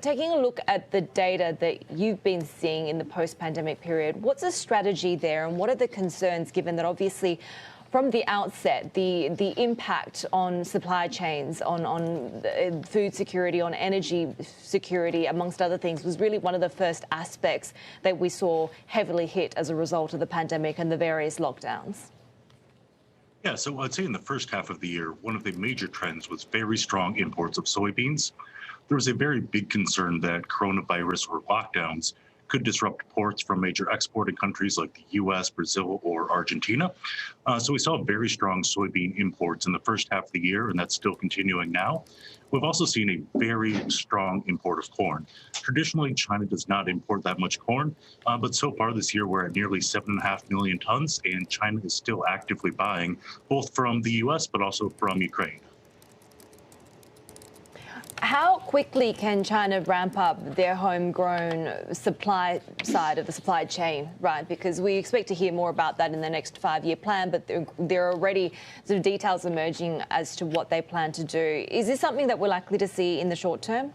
taking a look at the data that you've been seeing in the post-pandemic period, what's the strategy there and what are the concerns, given that obviously from the outset, the impact on supply chains, on food security, on energy security, amongst other things, was really one of the first aspects that we saw heavily hit as a result of the pandemic and the various lockdowns? Yeah, so I'd say in the first half of the year, one of the major trends was very strong imports of soybeans. There was a very big concern that coronavirus or lockdowns could disrupt ports from major exporting countries like the US, Brazil, or Argentina. So we saw very strong soybean imports in the first half of the year, and that's still continuing now. We've also seen a very strong import of corn. Traditionally, China does not import that much corn, but so far this year we're at nearly 7.5 million tons, and China is still actively buying both from the US but also from Ukraine. How quickly can China ramp up their homegrown supply side of the supply chain, right? Because we expect to hear more about that in the next 5-year plan, but there are already sort of details emerging as to what they plan to do. Is this something that we're likely to see in the short term?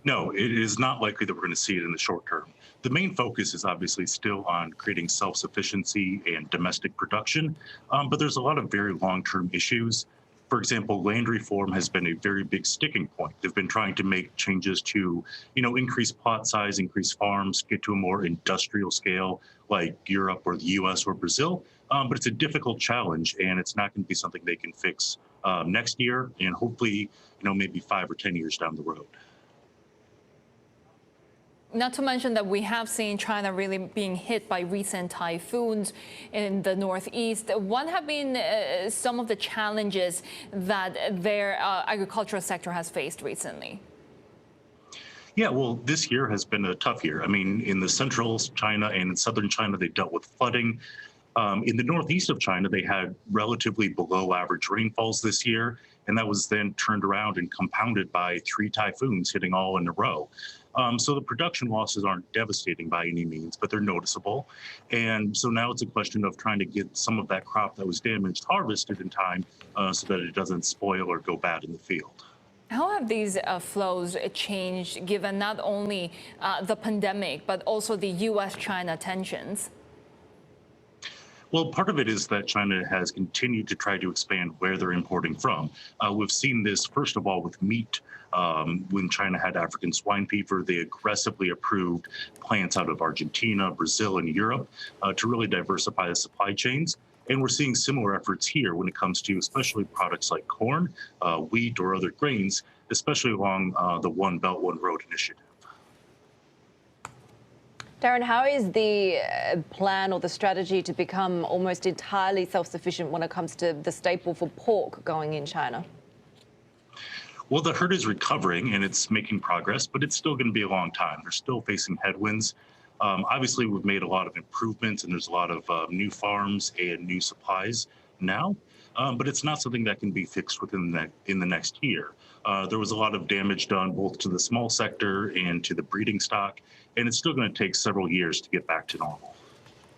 No, it is not likely that we're going to see it in the short term. The main focus is obviously still on creating self-sufficiency and domestic production, but there's a lot of very long-term issues. For example, land reform has been a very big sticking point. They've been trying to make changes to, increase plot size, increase farms, get to a more industrial scale like Europe or the US or Brazil. But it's a difficult challenge, and it's not going to be something they can fix next year and hopefully, maybe 5 or 10 years down the road. Not to mention that we have seen China really being hit by recent typhoons in the northeast. What have been some of the challenges that their agricultural sector has faced recently? Yeah, well, this year has been a tough year. I mean, in the central China and in southern China, they dealt with flooding. In the northeast of China, they had relatively below average rainfalls this year, and that was then turned around and compounded by 3 typhoons hitting all in a row. So the production losses aren't devastating by any means, but they're noticeable. And so now it's a question of trying to get some of that crop that was damaged harvested in time so that it doesn't spoil or go bad in the field. How have these flows changed given not only the pandemic, but also the US-China tensions? Well, part of it is that China has continued to try to expand where they're importing from. We've seen this, first of all, with meat. When China had African swine fever, they aggressively approved plants out of Argentina, Brazil, and Europe to really diversify the supply chains. And we're seeing similar efforts here when it comes to especially products like corn, wheat, or other grains, especially along the One Belt, One Road initiative. Darin, how is the plan or the strategy to become almost entirely self-sufficient when it comes to the staple for pork going in China? Well, the herd is recovering and it's making progress, but it's still going to be a long time. They're still facing headwinds. Obviously, we've made a lot of improvements and there's a lot of new farms and new supplies now, but it's not something that can be fixed within in the next year. There was a lot of damage done both to the small sector and to the breeding stock, and it's still going to take several years to get back to normal.